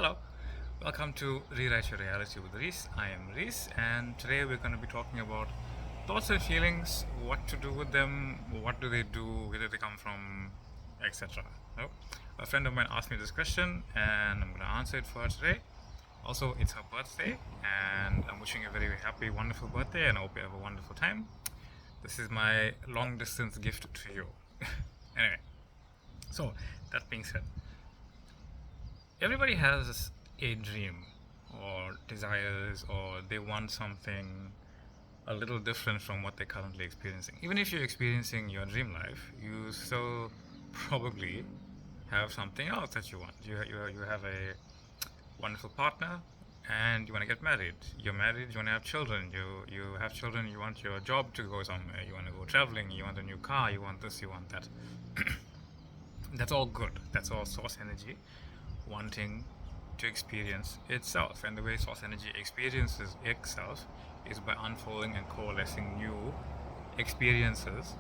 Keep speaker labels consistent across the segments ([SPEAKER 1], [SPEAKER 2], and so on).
[SPEAKER 1] Hello, welcome to Rewrite Your Reality with Rhys. I am Rhys, and today we're going to be talking about thoughts and feelings, what to do with them, what do they do, where do they come from, etc. So, a friend of mine asked me this question, and I'm going to answer it for her today. Also, it's her birthday, and I'm wishing you a very, very happy, wonderful birthday, and I hope you have a wonderful time. This is my long distance gift to you. Anyway, so that being said, everybody has a dream or desires, or they want something a little different from what they're currently experiencing. Even if you're experiencing your dream life, you still probably have something else that you want. You have a wonderful partner and you want to get married. You're married, you want to have children. You have children, you want your job to go somewhere. You want to go traveling, you want a new car, you want this, you want that. That's all good. That's all source energy wanting to experience itself. And the way source energy experiences itself is by unfolding and coalescing new experiences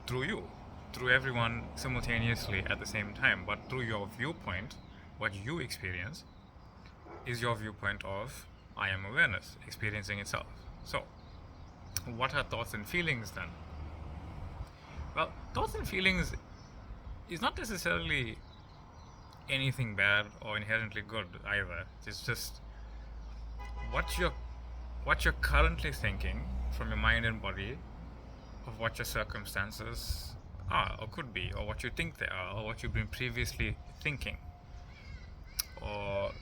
[SPEAKER 1] through you, through everyone simultaneously at the same time. But through your viewpoint, what you experience is your viewpoint of I am awareness experiencing itself. So, what are thoughts and feelings then? Well, thoughts and feelings is not necessarily anything bad or inherently good either. It's just what you're currently thinking from your mind and body of what your circumstances are or could be, or what you think they are, or what you've been previously thinking, or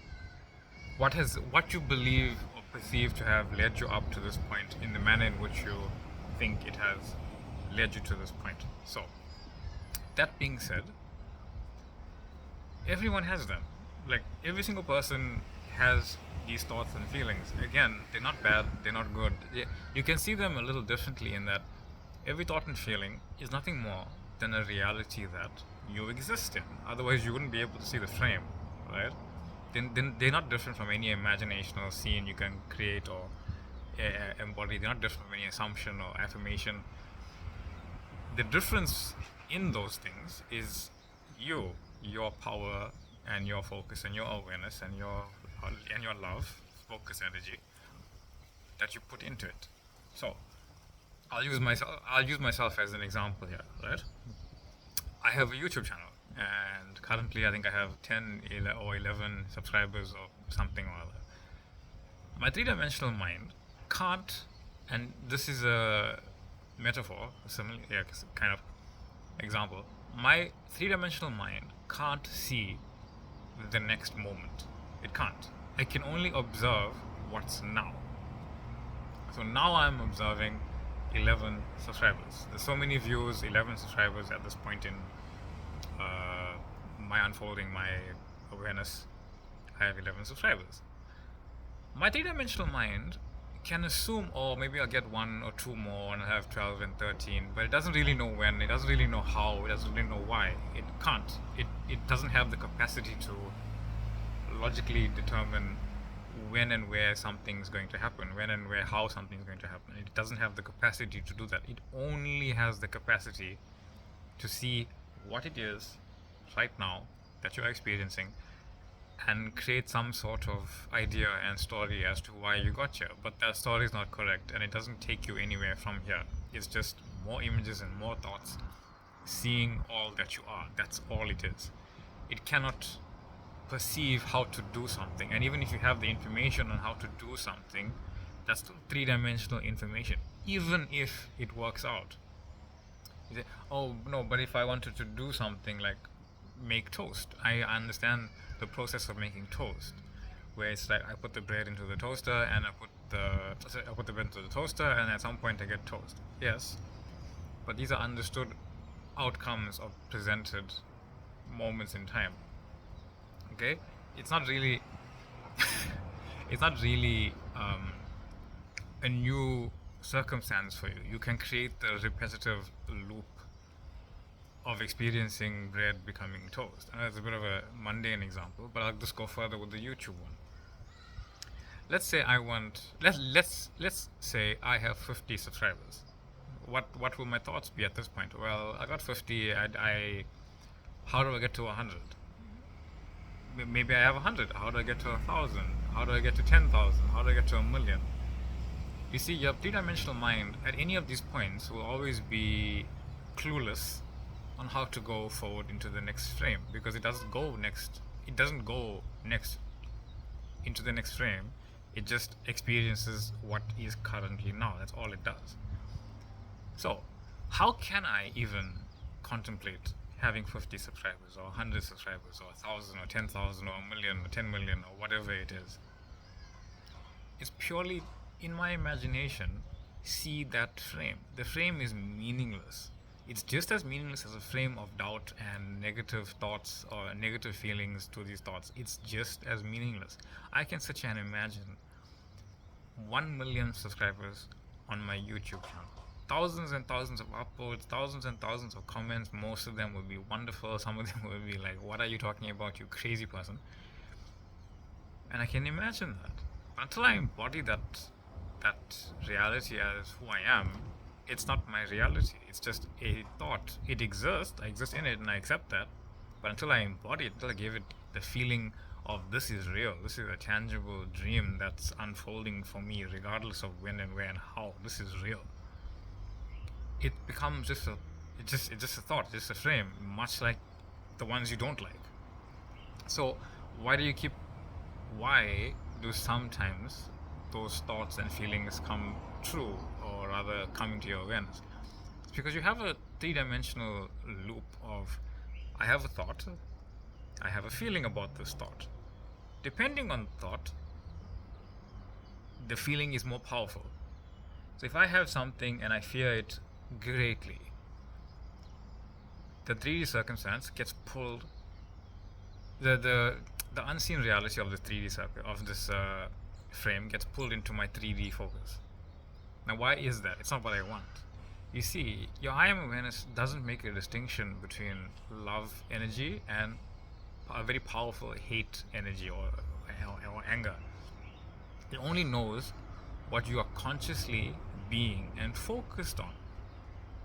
[SPEAKER 1] what you believe or perceive to have led you up to this point in the manner in which you think it has led you to this point. So, that being said, everyone has them. Like, every single person has these thoughts and feelings. Again, they're not bad, they're not good. You can see them a little differently in that every thought and feeling is nothing more than a reality that you exist in. Otherwise, you wouldn't be able to see the frame, right? Then they're not different from any imaginational scene you can create or embody. They're not different from any assumption or affirmation. The difference in those things is your power and your focus and your awareness and your love, focus energy that you put into it. So I'll use myself as an example here, right? I have a YouTube channel, and currently I think I have 10 or 11 subscribers or something or other. My three-dimensional mind can't, and this is a metaphor, kind of example. My three-dimensional mind can't see the next moment. It can't. I can only observe what's now. So now I'm observing 11 subscribers. There's so many views, 11 subscribers at this point in my unfolding, my awareness. I have 11 subscribers. My three-dimensional mind can assume, or maybe I'll get 1 or 2 more and I'll have 12 and 13, but it doesn't really know when, it doesn't really know how, it doesn't really know why. It can't. It doesn't have the capacity to logically determine when and where something's going to happen, when and where, how something's going to happen. It doesn't have the capacity to do that. It only has the capacity to see what it is right now that you're experiencing and create some sort of idea and story as to why you got here. But that story is not correct, and it doesn't take you anywhere from here. It's just more images and more thoughts seeing all that you are. That's all it is. It cannot perceive how to do something, and even if you have the information on how to do something, that's still three-dimensional information, even if it works out. You say, oh no, but if I wanted to do something like make toast, I understand the process of making toast, where it's like I put the bread into the toaster and I put the bread into the toaster, and at some point I get toast. Yes, but these are understood outcomes of presented moments in time. Okay, it's not really a new circumstance for you. You can create the repetitive loop of experiencing bread becoming toast. And that's a bit of a mundane example, but I'll just go further with the YouTube one. Let's say let's say I have 50 subscribers. What will my thoughts be at this point? Well, I got 50. How do I get to 100? maybe I have 100. How do I get to 1,000? How do I get to 10,000? How do I get to 1,000,000? You see, your three-dimensional mind at any of these points will always be clueless on how to go forward into the next frame, because it doesn't go next. It doesn't go next into the next frame. It just experiences what is currently now. That's all it does. So, how can I even contemplate having 50 subscribers or 100 subscribers or 1,000 or 10,000 or 1,000,000 or 10,000,000 or whatever it is? It's purely in my imagination. See that frame. The frame is meaningless. It's just as meaningless as a frame of doubt and negative thoughts or negative feelings to these thoughts. It's just as meaningless. I can sit here and imagine 1,000,000 subscribers on my YouTube channel. Thousands and thousands of uploads, thousands and thousands of comments. Most of them will be wonderful. Some of them will be like, what are you talking about, you crazy person? And I can imagine that. Until I embody that reality as who I am, it's not my reality. It's just a thought. It exists. I exist in it and I accept that. But until I embody it, until I give it the feeling of this is real, this is a tangible dream that's unfolding for me regardless of when and where and how, this is real, it becomes just it's just a thought, just a frame, much like the ones you don't like. So why do sometimes those thoughts and feelings come true, or rather come into your awareness? It's because you have a three-dimensional loop of, I have a thought, I have a feeling about this thought. Depending on thought, the feeling is more powerful. So if I have something and I fear it greatly, the 3D circumstance gets pulled, the unseen reality of the 3D of this frame gets pulled into my 3D focus. Now why is that? It's not what I want. You see, your I am awareness doesn't make a distinction between love energy and a very powerful hate energy or anger. It only knows what you are consciously being and focused on.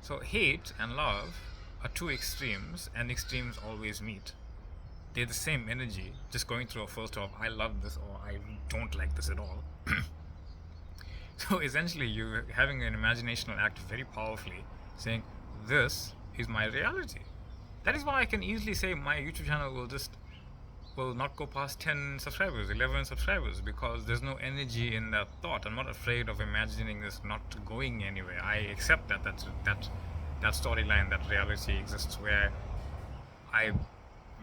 [SPEAKER 1] So hate and love are two extremes, and extremes always meet. They're the same energy, just going through a filter of I love this or I don't like this at all. So essentially you're having an imaginational act very powerfully, saying this is my reality. That is why I can easily say my YouTube channel will not go past 10 subscribers, 11 subscribers, because there's no energy in that thought. I'm not afraid of imagining this not going anywhere. I accept that storyline, that reality exists, where I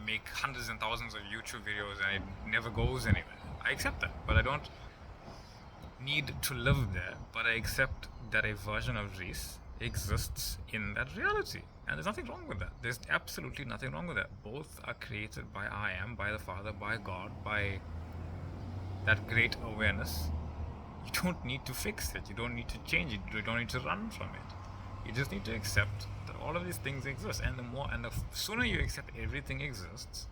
[SPEAKER 1] make hundreds and thousands of YouTube videos and it never goes anywhere. I accept that, but I don't need to live there. But I accept that a version of Rhys exists in that reality, and there's nothing wrong with that. There's absolutely nothing wrong with that. Both are created by I am, by the Father, by God, by that great awareness. You don't need to fix it, you don't need to change it, you don't need to run from it. You just need to accept that all of these things exist, and the sooner you accept everything exists,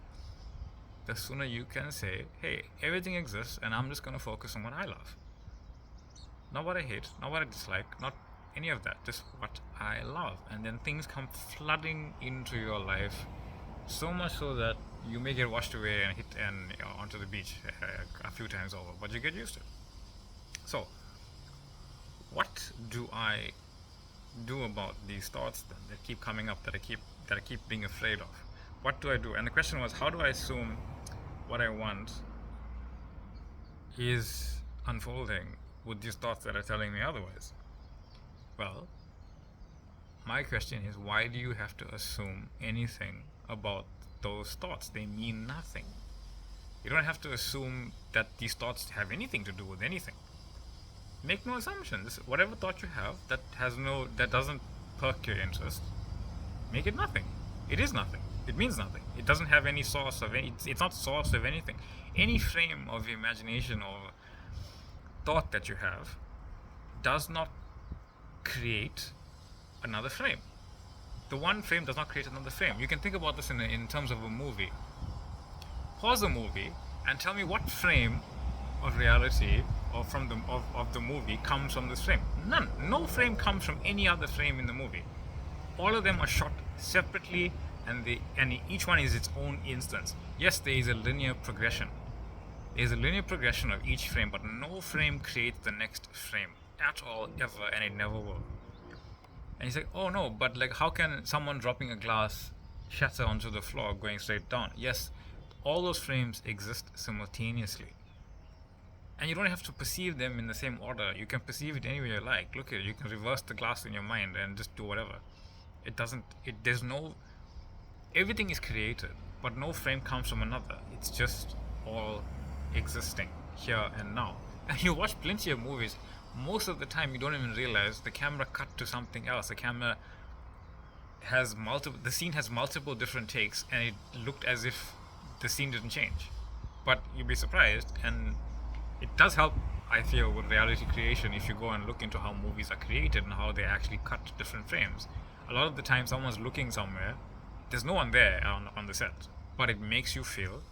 [SPEAKER 1] the sooner you can say, hey, everything exists and I'm just going to focus on what I love, not what I hate, not what I dislike, not any of that, just what I love. And then things come flooding into your life, so much so that you may get washed away and hit onto the beach a few times over, but you get used to it. So what do I do about these thoughts then that keep coming up, that I keep being afraid of? What do I do? And the question was, how do I assume what I want is unfolding with these thoughts that are telling me otherwise? Well, my question is, why do you have to assume anything about those thoughts? They mean nothing. You don't have to assume that these thoughts have anything to do with anything. Make no assumptions. Whatever thought you have that doesn't perk your interest, make it nothing. It is nothing. It means nothing. It doesn't have any source of any. It's not source of anything. Any frame of imagination or thought that you have does not create another frame. The one frame does not create another frame. You can think about this in terms of a movie. Pause the movie and tell me what frame of reality or of the movie comes from this frame. None. No frame comes from any other frame in the movie. All of them are shot separately, and each one is its own instance. Yes, there is a linear progression. There's a linear progression of each frame, but no frame creates the next frame at all, ever, and it never will. And he's like, oh no, but like, how can someone dropping a glass shatter onto the floor going straight down? Yes, all those frames exist simultaneously. And you don't have to perceive them in the same order. You can perceive it any way you like. Look at it, you can reverse the glass in your mind and just do whatever. Everything is created, but no frame comes from another. It's just all existing here and now. And you watch plenty of movies, most of the time you don't even realize the camera cut to something else. The scene has multiple different takes, and it looked as if the scene didn't change. But you'd be surprised, and it does help, I feel, with reality creation if you go and look into how movies are created and how they actually cut different frames. A lot of the time someone's looking somewhere, there's no one there on the set, but it makes you feel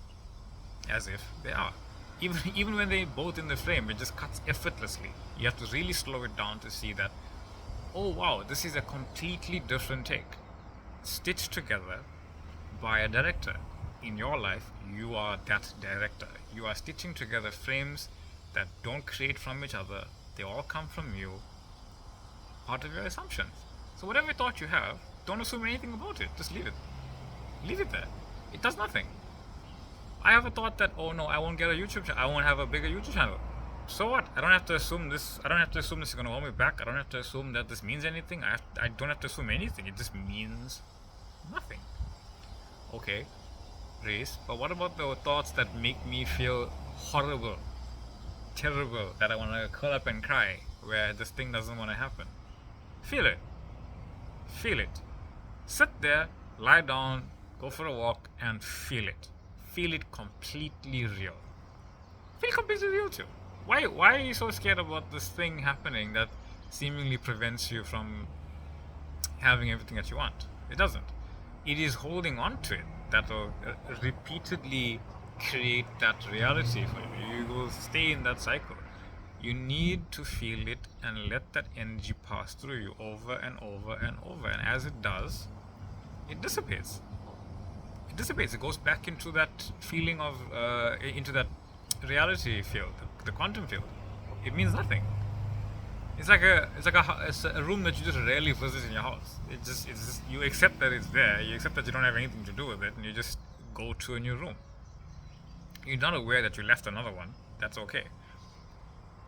[SPEAKER 1] as if they are. Even when they're both in the frame, it just cuts effortlessly. You have to really slow it down to see that, oh wow, this is a completely different take, stitched together by a director. In your life, you are that director. You are stitching together frames that don't create from each other. They all come from you, part of your assumptions. So whatever thought you have, don't assume anything about it. Just leave it. Leave it there. It does nothing. I have a thought that, oh no, I won't get a YouTube channel. I won't have a bigger YouTube channel. So what? I don't have to assume this. I don't have to assume this is going to hold me back. I don't have to assume that this means anything. I don't have to assume anything. It just means nothing. Okay, Rhys, but what about the thoughts that make me feel horrible, terrible, that I want to curl up and cry, where this thing doesn't want to happen? Feel it. Feel it. Sit there, lie down, go for a walk, and feel it. Feel it completely real. Feel completely real too. Why are you so scared about this thing happening that seemingly prevents you from having everything that you want? It doesn't. It is holding on to it that will repeatedly create that reality for you. You will stay in that cycle. You need to feel it and let that energy pass through you over and over and over. And as it does, it dissipates. It dissipates. It goes back into that feeling of, into that reality field, the quantum field. It means nothing. It's a room that you just rarely visit in your house. It's just you accept that it's there. You accept that you don't have anything to do with it, and you just go to a new room. You're not aware that you left another one. That's okay.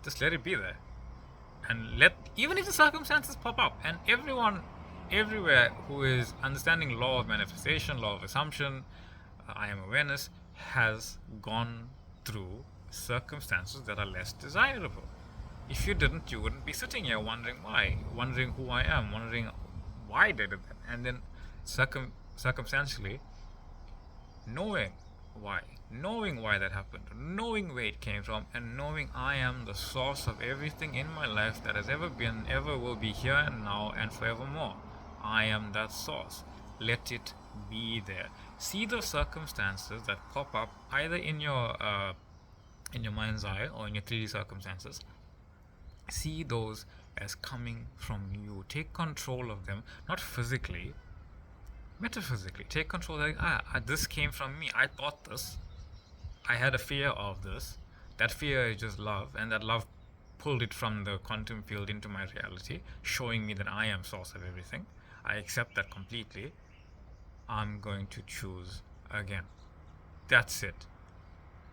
[SPEAKER 1] Just let it be there, and even if the circumstances pop up, and everyone, everywhere who is understanding law of manifestation, law of assumption, I am awareness, has gone through circumstances that are less desirable. If you didn't, you wouldn't be sitting here wondering why, wondering who I am, wondering why they did that, and then circumstantially knowing why that happened, knowing where it came from, and knowing I am the source of everything in my life that has ever been, ever will be, here and now and forevermore. I am that source. Let it be there. See the circumstances that pop up either in your mind's eye or in your 3D circumstances. See those as coming from you. Take control of them, not physically, metaphysically. Take control. Like, this came from me. I thought this. I had a fear of this. That fear is just love, and that love pulled it from the quantum field into my reality, showing me that I am source of everything. I accept that completely. I'm going to choose again. That's it.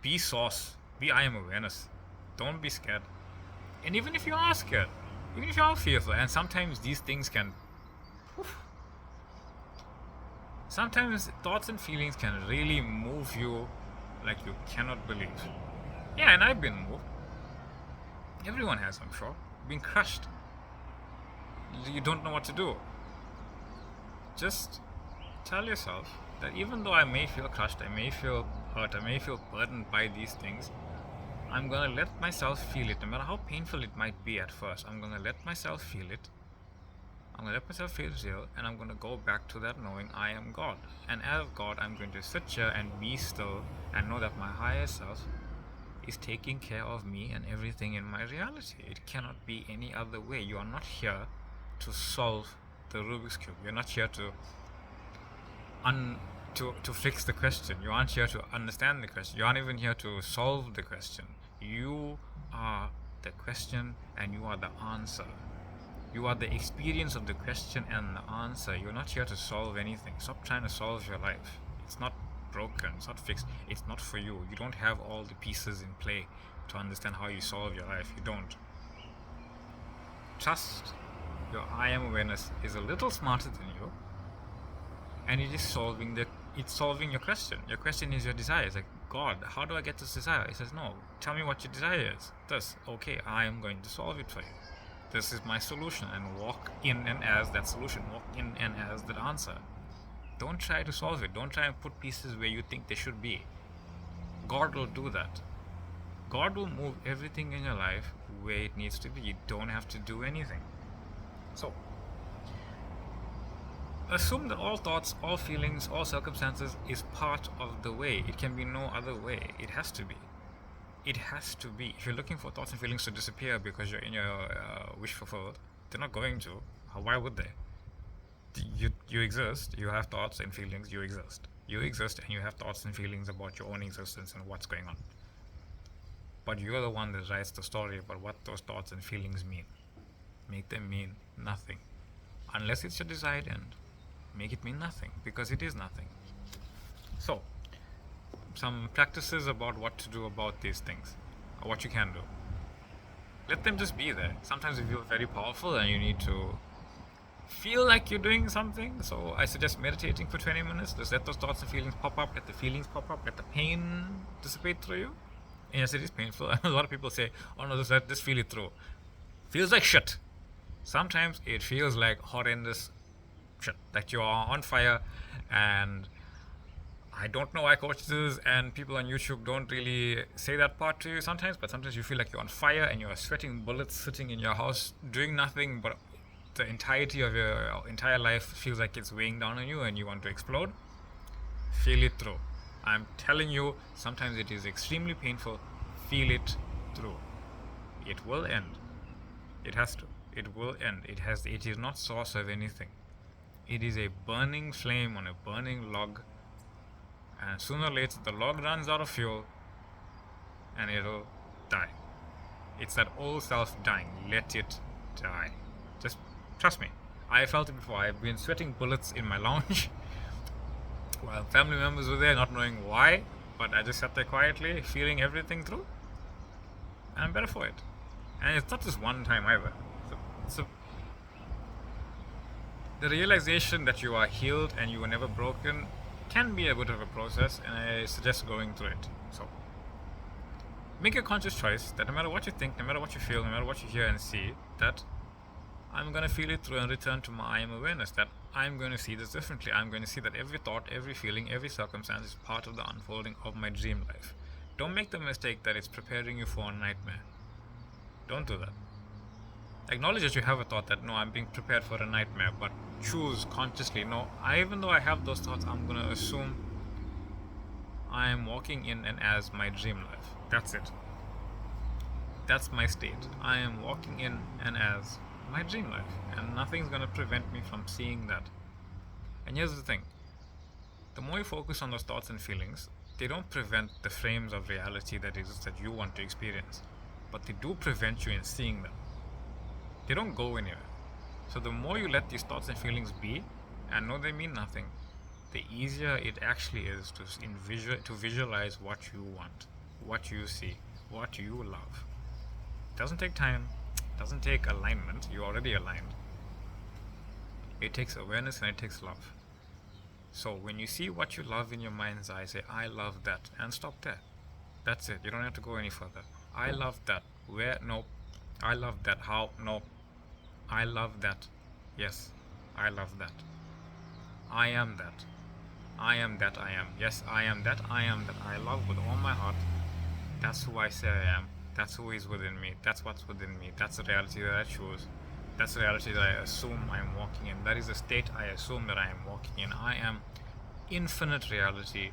[SPEAKER 1] Be source. Be I am awareness. Don't be scared. And even if you are scared, even if you are fearful, and sometimes these things can, sometimes thoughts and feelings can really move you like you cannot believe. Yeah, and I've been moved. Everyone has, I'm sure. Been crushed. You don't know what to do. Just tell yourself that even though I may feel crushed, I may feel hurt, I may feel burdened by these things, I'm going to let myself feel it. No matter how painful it might be at first, I'm going to let myself feel it. I'm going to let myself feel real, and I'm going to go back to that knowing I am God. And as God, I'm going to sit here and be still and know that my higher self is taking care of me and everything in my reality. It cannot be any other way. You are not here to solve the Rubik's Cube. You're not here to to fix the question. You aren't here to understand the question. You aren't even here to solve the question. You are the question and you are the answer. You are the experience of the question and the answer. You're not here to solve anything. Stop trying to solve your life. It's not broken. It's not fixed. It's not for you. You don't have all the pieces in play to understand how you solve your life. You don't. Trust your I am awareness is a little smarter than you, and it is solving your question. Your question is your desire. It's like, God, how do I get this desire? He says, no, tell me what your desire is. Thus, okay, I am going to solve it for you. This is my solution, and walk in and as that solution. Walk in and as that answer. Don't try to solve it. Don't try and put pieces where you think they should be. God will do that. God will move everything in your life where it needs to be. You don't have to do anything. So, assume that all thoughts, all feelings, all circumstances is part of the way. It can be no other way. It has to be. It has to be. If you're looking for thoughts and feelings to disappear because you're in your wish fulfilled, they're not going to. Why would they? You exist. You have thoughts and feelings. You exist. You exist and you have thoughts and feelings about your own existence and what's going on. But you're the one that writes the story about what those thoughts and feelings mean. Make them mean nothing. Unless it's your desired end, make it mean nothing, because it is nothing. So, some practices about what to do about these things, or what you can do. Let them just be there. Sometimes you feel very powerful and you need to feel like you're doing something. So I suggest meditating for 20 minutes. Just let those thoughts and feelings pop up, let the feelings pop up, let the pain dissipate through you. And yes, it is painful. A lot of people say, oh no, just let this feel it through. Feels like shit. Sometimes it feels like horrendous shit. Like you are on fire, and I don't know why coaches and people on YouTube don't really say that part to you sometimes, but sometimes you feel like you're on fire and you're sweating bullets sitting in your house doing nothing, but the entirety of your entire life feels like it's weighing down on you and you want to explode. Feel it through. I'm telling you, sometimes it is extremely painful. Feel it through. It will end. It has to. It will end. It is not source of anything. It is a burning flame on a burning log, and sooner or later the log runs out of fuel and it'll die. It's that old self dying. Let it die. Just trust me. I felt it before. I've been sweating bullets in my lounge while family members were there, not knowing why, but I just sat there quietly, feeling everything through, and I'm better for it. And it's not just one time either. So the realization that you are healed and you were never broken can be a bit of a process, and I suggest going through it. So make a conscious choice that no matter what you think, no matter what you feel, no matter what you hear and see, that I'm going to feel it through and return to my I am awareness, that I'm going to see this differently. I'm going to see that every thought, every feeling, every circumstance is part of the unfolding of my dream life. Don't make the mistake that it's preparing you for a nightmare. Don't do that. Acknowledge that you have a thought that, no, I'm being prepared for a nightmare, but choose consciously, no, even though I have those thoughts, I'm going to assume I am walking in and as my dream life. That's it. That's my state. I am walking in and as my dream life, and nothing's going to prevent me from seeing that. And here's the thing. The more you focus on those thoughts and feelings, they don't prevent the frames of reality that exist that you want to experience, but they do prevent you in seeing them. They don't go anywhere. So the more you let these thoughts and feelings be and know they mean nothing, the easier it actually is to visualize what you want, what you see, what you love. It doesn't take time, it doesn't take alignment, you're already aligned. It takes awareness and it takes love. So when you see what you love in your mind's eye, say, I love that, and stop there. That's it. You don't have to go any further. I love that. Where? Nope. I love that. How? Nope. I love that. Yes, I love that. I am that. I am that I am. Yes, I am that I am that I love with all my heart. That's who I say I am. That's who is within me. That's what's within me. That's the reality that I choose. That's the reality that I assume I am walking in. That is the state I assume that I am walking in. I am infinite reality.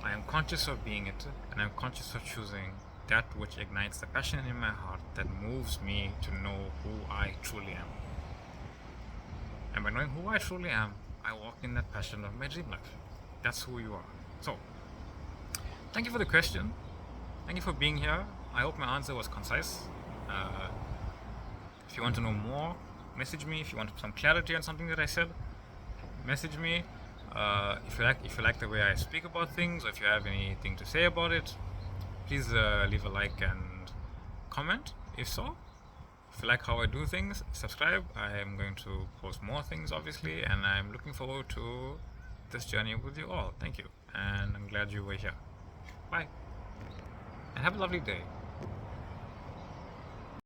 [SPEAKER 1] I am conscious of being it, and I'm conscious of choosing that which ignites the passion in my heart that moves me to know who I truly am. And by knowing who I truly am, I walked in that passion of my dream life. That's who you are. So, thank you for the question. Thank you for being here. I hope my answer was concise. Uh, if you want to know more, message me. If you want some clarity on something that I said, message me. If you like the way I speak about things, or if you have anything to say about it, please leave a like and comment. If so, if you like how I do things, subscribe. I am going to post more things, obviously, and I'm looking forward to this journey with you all. Thank you, and I'm glad you were here. Bye, and have a lovely day.